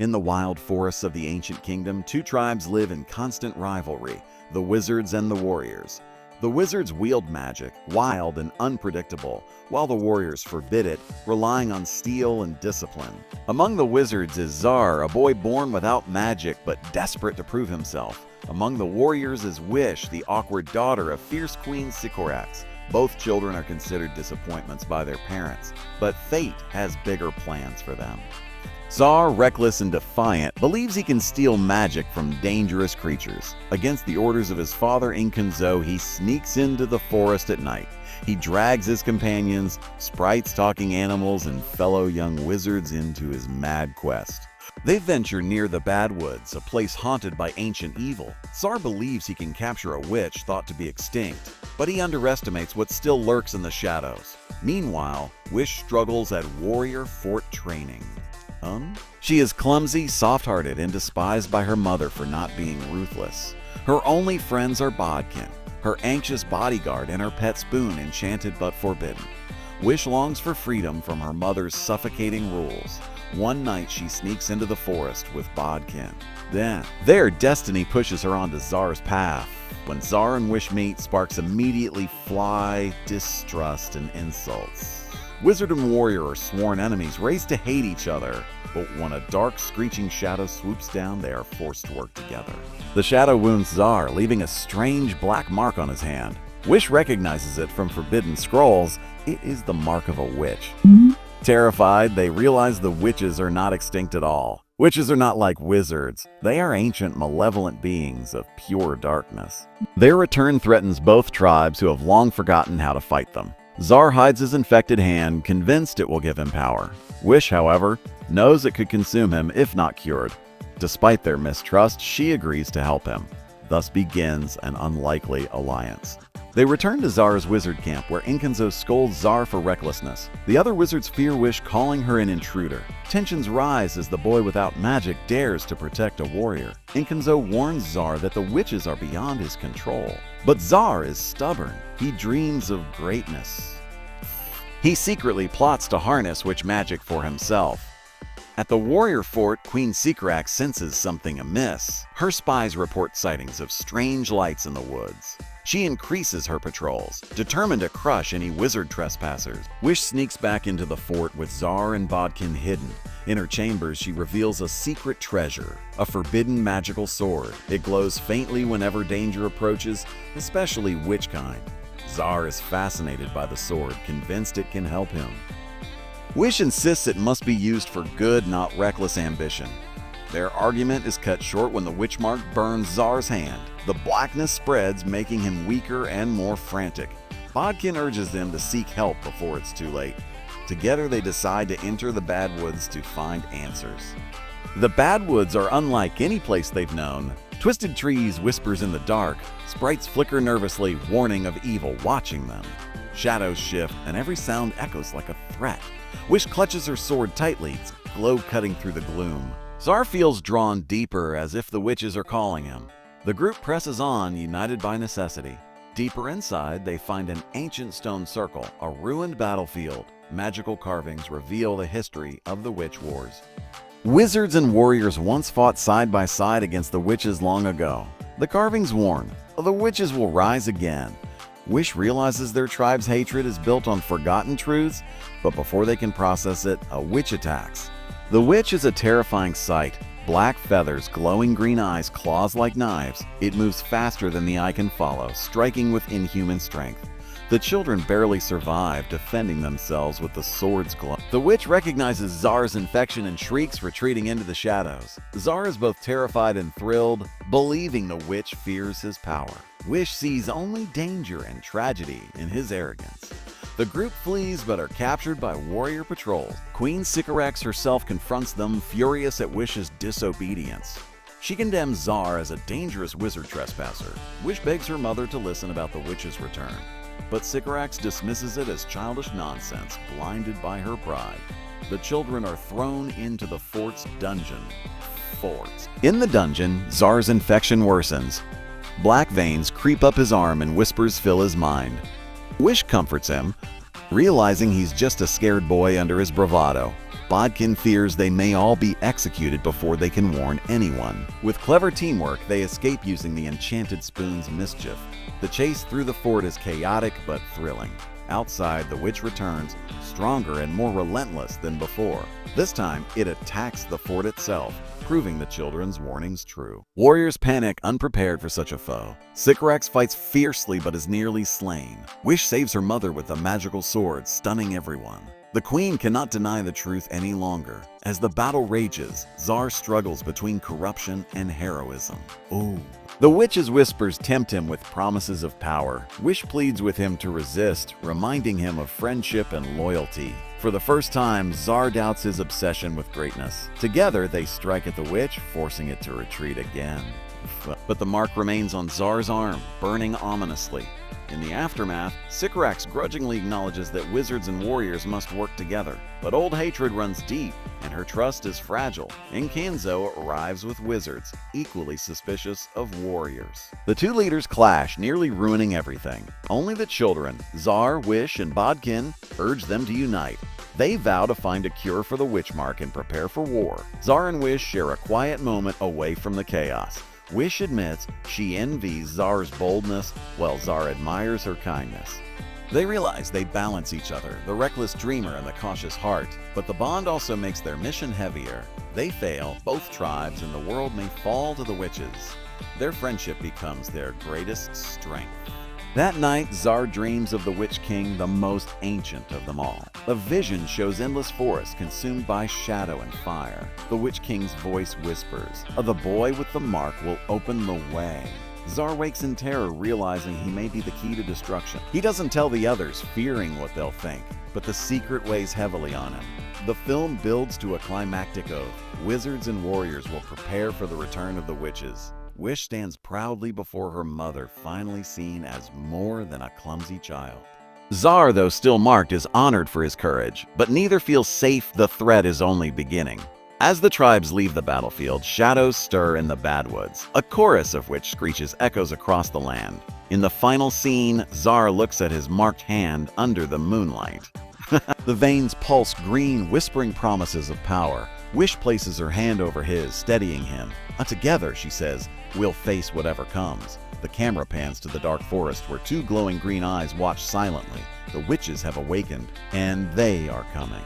In the wild forests of the ancient kingdom, two tribes live in constant rivalry, the wizards and the warriors. The wizards wield magic, wild and unpredictable, while the warriors forbid it, relying on steel and discipline. Among the wizards is Zar, a boy born without magic but desperate to prove himself. Among the warriors is Wish, the awkward daughter of fierce Queen Sycorax. Both children are considered disappointments by their parents, but fate has bigger plans for them. Zar, reckless and defiant, believes he can steal magic from dangerous creatures. Against the orders of his father, enchanted, he sneaks into the forest at night. He drags his companions, sprites, talking animals, and fellow young wizards into his mad quest. They venture near the Bad Woods, a place haunted by ancient evil. Zar believes he can capture a witch thought to be extinct, but he underestimates what still lurks in the shadows. Meanwhile, Wish struggles at warrior fort training. She is clumsy, soft-hearted, and despised by her mother for not being ruthless. Her only friends are Bodkin, her anxious bodyguard, and her pet spoon, enchanted but forbidden. Wish longs for freedom from her mother's suffocating rules. One night she sneaks into the forest with Bodkin. Then, their destiny pushes her onto Zar's path. When Zar and Wish meet, sparks immediately fly, distrust, and insults. Wizard and warrior are sworn enemies, race to hate each other. But when a dark, screeching shadow swoops down, they are forced to work together. The shadow wounds Zar, leaving a strange black mark on his hand. Wish recognizes it from forbidden scrolls. It is the mark of a witch. Terrified, they realize the witches are not extinct at all. Witches are not like wizards. They are ancient, malevolent beings of pure darkness. Their return threatens both tribes who have long forgotten how to fight them. Zar hides his infected hand, convinced it will give him power. Wish, however, knows it could consume him if not cured. Despite their mistrust, she agrees to help him. Thus begins an unlikely alliance. They return to Zar's wizard camp, where enchanted scolds Zar for recklessness. The other wizards fear Wish, calling her an intruder. Tensions rise as the boy without magic dares to protect a warrior. Enchanted warns Zar that the witches are beyond his control. But Zar is stubborn. He dreams of greatness. He secretly plots to harness witch magic for himself. At the warrior fort, Queen Sycorax senses something amiss. Her spies report sightings of strange lights in the woods. She increases her patrols, determined to crush any wizard trespassers. Wish sneaks back into the fort with Zar and Bodkin hidden. In her chambers, she reveals a secret treasure, a forbidden magical sword. It glows faintly whenever danger approaches, especially witch kind. Zar is fascinated by the sword, convinced it can help him. Wish insists it must be used for good, not reckless ambition. Their argument is cut short when the witch mark burns Zar's hand. The blackness spreads, making him weaker and more frantic. Bodkin urges them to seek help before it's too late. Together they decide to enter the Bad Woods to find answers. The Bad Woods are unlike any place they've known. Twisted trees whispers in the dark. Sprites flicker nervously, warning of evil watching them. Shadows shift, and every sound echoes like a threat. Wish clutches her sword tightly, its glow cutting through the gloom. Zar feels drawn deeper, as if the witches are calling him. The group presses on, united by necessity. Deeper inside, they find an ancient stone circle, a ruined battlefield. Magical carvings reveal the history of the witch wars. Wizards and warriors once fought side by side against the witches long ago. The carvings warn, the witches will rise again. Wish realizes their tribe's hatred is built on forgotten truths, but before they can process it, a witch attacks. The witch is a terrifying sight. Black feathers, glowing green eyes, claws like knives. It moves faster than the eye can follow, striking with inhuman strength. The children barely survive, defending themselves with the sword's glow. The witch recognizes Zar's infection and shrieks, retreating into the shadows. Zar is both terrified and thrilled, believing the witch fears his power. Wish sees only danger and tragedy in his arrogance. The group flees but are captured by warrior patrols. Queen Sycorax herself confronts them, furious at Wish's disobedience. She condemns Zar as a dangerous wizard trespasser. Wish begs her mother to listen about the witch's return, but Sycorax dismisses it as childish nonsense, blinded by her pride. The children are thrown into the fort's dungeon. In the dungeon, Zar's infection worsens. Black veins creep up his arm and whispers fill his mind. Wish comforts him, realizing he's just a scared boy under his bravado. Bodkin fears they may all be executed before they can warn anyone. With clever teamwork, they escape using the enchanted spoon's mischief. The chase through the fort is chaotic but thrilling. Outside, the witch returns, stronger and more relentless than before. This time, it attacks the fort itself, proving the children's warnings true. Warriors panic, unprepared for such a foe. Sycorax fights fiercely but is nearly slain. Wish saves her mother with a magical sword, stunning everyone. The queen cannot deny the truth any longer. As the battle rages, Tsar struggles between corruption and heroism. Ooh. The witch's whispers tempt him with promises of power. Wish pleads with him to resist, reminding him of friendship and loyalty. For the first time, Tsar doubts his obsession with greatness. Together, they strike at the witch, forcing it to retreat again. But the mark remains on Tsar's arm, burning ominously. In the aftermath, Sycorax grudgingly acknowledges that wizards and warriors must work together. But old hatred runs deep, and her trust is fragile. Encanzo arrives with wizards, equally suspicious of warriors. The two leaders clash, nearly ruining everything. Only the children, Tsar, Wish, and Bodkin, urge them to unite. They vow to find a cure for the witch mark and prepare for war. Tsar and Wish share a quiet moment away from the chaos. Wish admits she envies Tsar's boldness, while Tsar admires her kindness. They realize they balance each other, the reckless dreamer and the cautious heart, but the bond also makes their mission heavier. They fail, both tribes, and the world may fall to the witches. Their friendship becomes their greatest strength. That night, Tsar dreams of the Witch King, the most ancient of them all. A vision shows endless forests consumed by shadow and fire. The Witch King's voice whispers, "The boy with the mark will open the way." Tsar wakes in terror, realizing he may be the key to destruction. He doesn't tell the others, fearing what they'll think, but the secret weighs heavily on him. The film builds to a climactic oath. Wizards and warriors will prepare for the return of the witches. Wish stands proudly before her mother, finally seen as more than a clumsy child. Tsar, though still marked, is honored for his courage, but neither feels safe. The threat is only beginning. As the tribes leave the battlefield, shadows stir in the Badwoods, a chorus of which screeches echoes across the land. In the final scene, Tsar looks at his marked hand under the moonlight. The veins pulse green, whispering promises of power. Wish places her hand over his, steadying him. Together, she says, "We'll face whatever comes." The camera pans to the dark forest where two glowing green eyes watch silently. The witches have awakened, and they are coming.